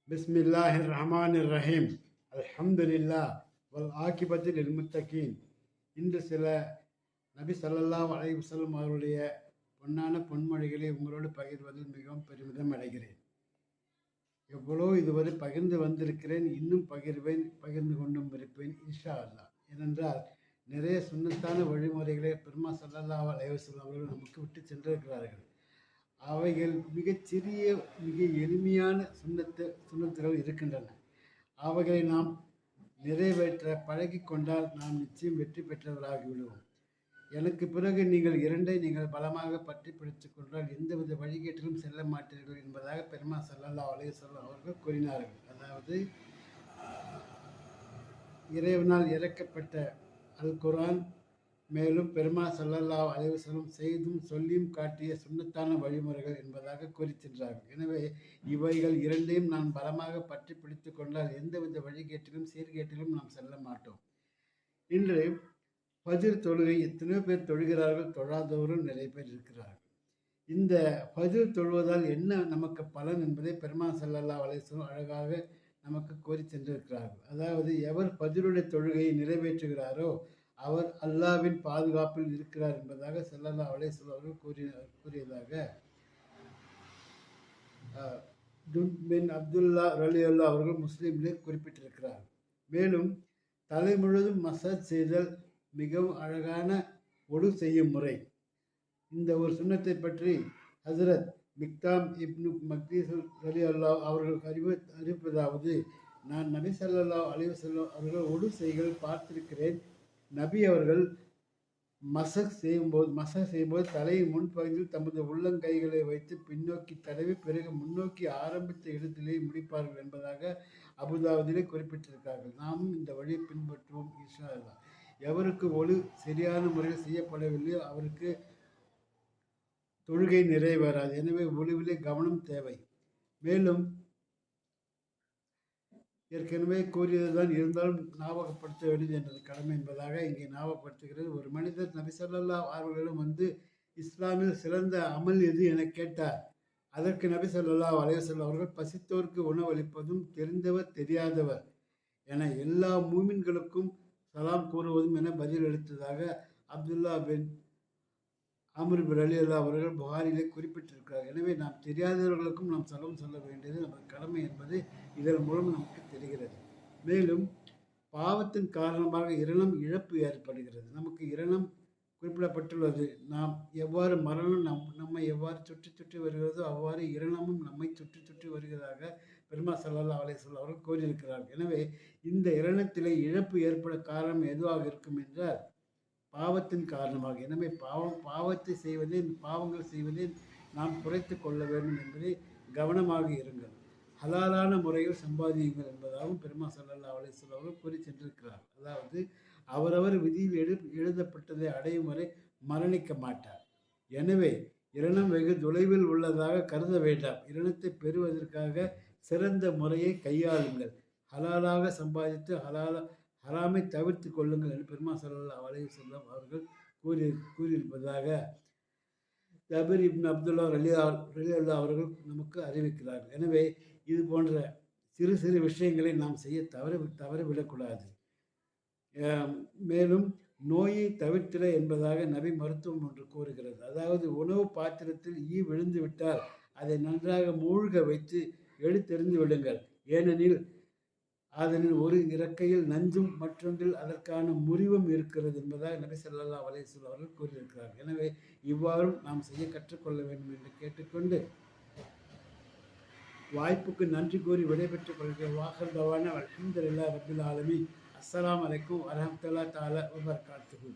பிஸ்மில்லாஹிர் ரஹ்மானிர் ரஹீம். அல்ஹம்துலில்லா வல் ஆகிபத்து லில் முத்தகீன். இன்று சில நபி ஸல்லல்லாஹு அலைஹி வஸல்லம் அவருடைய பொன்னான பொன்மொழிகளை உங்களோடு பகிர்வதில் மிகவும் பெருமிதம் அடைகிறேன். எவ்வளோ இதுவரை பகிர்ந்து வந்திருக்கிறேன், இன்னும் பகிர்வேன், பகிர்ந்து கொண்டும் இருப்பேன் இன்ஷா அல்லாஹ். ஏனென்றால் நிறைய சுன்னத்தான வழிமுறைகளை பெருமா ஸல்லல்லாஹு அலைஹி வஸல்லம் அவர்கள் நமக்கு விட்டு சென்றிருக்கிறார்கள். அவைகள் மிகச்சிறிய மிக எளிமையான சுண்ணத்துகள் இருக்கின்றன. அவைகளை நாம் நிறைவேற்ற பழகி கொண்டால் நாம் நிச்சயம் வெற்றி பெற்றவராகிவிடுவோம். எனக்கு பிறகு நீங்கள் இரண்டை நீங்கள் பலமாக பற்றி பிடித்துக் கொண்டால் எந்தவித வழிகேட்டிலும் செல்ல மாட்டீர்கள் என்பதாக பெருமா ஸல்லல்லாஹு அலைஹி வஸல்லம் அவர்கள் கூறினார்கள். அதாவது இறைவனால் இறக்கப்பட்ட அல் குர்ஆன், மேலும் பெருமா ஸல்லல்லாஹு அலைஹி வஸல்லம் செய்தும் சொல்லியும் காட்டிய சுன்னத்தான வழிமுறைகள் என்பதாக கூறி சென்றார்கள். எனவே இவைகள் இரண்டையும் நாம் பலமாக பற்றி பிடித்து கொண்டால் எந்தவித வழிகேட்டிலும் சீர்கேட்டிலும் நாம் செல்ல மாட்டோம். இன்று ஃபஜ்ர் தொழுகை எத்தனையோ பேர் தொழுகிறார்கள், தொழாதவரும் நிறைய பேர் இருக்கிறார்கள். இந்த ஃபஜ்ர் தொழுவதால் என்ன நமக்கு பலன் என்பதை பெருமா ஸல்லல்லாஹு அலைஹி வஸல்லம் அழகாக நமக்கு கூறி சென்றிருக்கிறார்கள். அதாவது எவர் ஃபஜ்ருடைய தொழுகையை நிறைவேற்றுகிறாரோ அவர் அல்லாஹ்வின் பாதுகாப்பில் இருக்கிறார் என்பதாக ஸல்லல்லாஹு அலைஹி வஸல்லம் அவர்கள் கூறியதாக துன் பின் அப்துல்லா ரலியல்லாஹு அவர்கள் முஸ்லீமிலே குறிப்பிட்டிருக்கிறார். மேலும் தலை முழுவதும் மசாஜ் செய்தல் மிகவும் அழகான ஒடு செய்யும் முறை. இந்த ஒரு சுன்னத்தை பற்றி ஹசரத் மிக்தாம் இப்னு மக்தீஸ் ரலியல்லாஹு அவர்கள் அறிவிப்பதாவது, நான் நபி ஸல்லல்லாஹு அலைஹி வஸல்லம் அவர்கள் ஒடு செய்கள் பார்த்திருக்கிறேன். நபி அவர்கள் மசக் செய்யும்போது தலையின் முன்பகுதியில் தமது உள்ளங்கைகளை வைத்து பின்னோக்கி தடவி பிறகு முன்னோக்கி ஆரம்பித்த இடத்திலேயே முடிப்பார்கள் என்பதாக அபுதாவுதிலே குறிப்பிட்டிருக்கிறார்கள். நாமும் இந்த வழியை பின்பற்றுவோம் இன்ஷா அல்லாஹ். எவருக்கு ஒழு சரியான முறையில் செய்யப்படவில்லையோ அவருக்கு தொழுகை நிறைவேறாது. எனவே ஒழுவிலே கவனம் தேவை. மேலும் ஏற்கனவே கூறியதுதான், இருந்தாலும் ஞாபகப்படுத்த வேண்டியது எனது கடமை என்பதாக இங்கே ஞாபகப்படுத்துகிறது. ஒரு மனிதர் நபி ஸல்லல்லாஹு அவர்களிடம் வந்து இஸ்லாமில் சிறந்த அமல் எது என கேட்டார். அதற்கு நபி ஸல்லல்லாஹு அலைஹி வஸல்லம் அவர்கள் பசித்தோருக்கு உணவளிப்பதும் தெரிந்தவர் தெரியாதவர் என எல்லா மூமின்களுக்கும் சலாம் கூறுவதும் என பதில் அளித்ததாக அப்துல்லா பின் அம்ர் ரலியல்லாஹு அவர்கள் புகாரிலே குறிப்பிட்டிருக்கிறார். எனவே நாம் தெரியாதவர்களுக்கும் நாம் சலாம் சொல்ல வேண்டியது நமது கடமை என்பது இதன் மூலம் நமக்கு தெரிகிறது. மேலும் பாவத்தின் காரணமாக இரணம் இழப்பு ஏற்படுகிறது. நமக்கு இரணம் குறிப்பிடப்பட்டுள்ளது. நாம் எவ்வாறு மரணம் நம்மை எவ்வாறு சுற்றி சுற்றி வருகிறதோ அவ்வாறு இரணமும் நம்மை சுற்றி சுற்றி வருகிறதாக பெருமா ஸல்லல்லாஹு அலைஹி வஸல்லம் அவர்கள் கூறியிருக்கிறார்கள். எனவே இந்த இரணத்திலே இழப்பு ஏற்பட காரணம் எதுவாக இருக்கும் என்றால் பாவத்தின் காரணமாக. எனவே பாவங்கள் செய்வதை நாம் குறைத்து கொள்ள வேண்டும் என்பதை கவனமாக இருங்கள். ஹலாலான முறையில் சம்பாதியுங்கள் என்பதாகவும் பெருமா ஸல்லல்லாஹு அலைஹி வஸல்லம் அவர்கள் கூறி சென்றிருக்கிறார். அதாவது அவரவர் விதியில் எழுதப்பட்டதை அடையும் வரை மரணிக்க மாட்டார். எனவே இரணம் வெகு தொலைவில் உள்ளதாக கருத வேண்டாம். இரணத்தை பெறுவதற்காக சிறந்த முறையை கையாளுங்கள். ஹலாலாக சம்பாதித்து ஹராமை தவிர்த்து கொள்ளுங்கள் என்று பெருமா ஸல்லல்லாஹு அலைஹி வஸல்லம் அவர்கள் கூறியிருப்பதாக ஜபீர் இப்னு அப்துல்லா ரலியல்லாஹு அவர்கள் நமக்கு அறிவிக்கிறார்கள். எனவே இது போன்ற சிறு சிறு விஷயங்களை நாம் செய்ய தவறவிடக்கூடாது. மேலும் நோயை தவிர்த்திட என்பதாக நபி மருத்துவம் ஒன்று கூறுகிறது. அதாவது உணவு பாத்திரத்தில் ஈ விழுந்து விட்டால் அதை நன்றாக மூழ்க வைத்து எடுத்தெறிந்து விடுங்கள். ஏனெனில் அதனில் ஒரு இறக்கையில் நஞ்சும் மற்றொன்றில் அதற்கான முறிவும் இருக்கிறது என்பதாக நபி ஸல்லல்லாஹு அலைஹி வஸல்லம் அவர்கள் கூறியிருக்கிறார்கள். எனவே இவ்வாறும் நாம் செய்ய கற்றுக்கொள்ள வேண்டும் என்று கேட்டுக்கொண்டு வாய்ப்புக்கு நன்றி கூறி விடைபெற்றுக் கொள்கிறேன். வாஹர் தவானா அல்ஹம்துலில்லாஹி ரப்பில் ஆலமீன். அஸ்ஸலாமு அலைக்கும் வரஹ்மத்துல்லாஹி தஆலா வபரகாத்துஹு.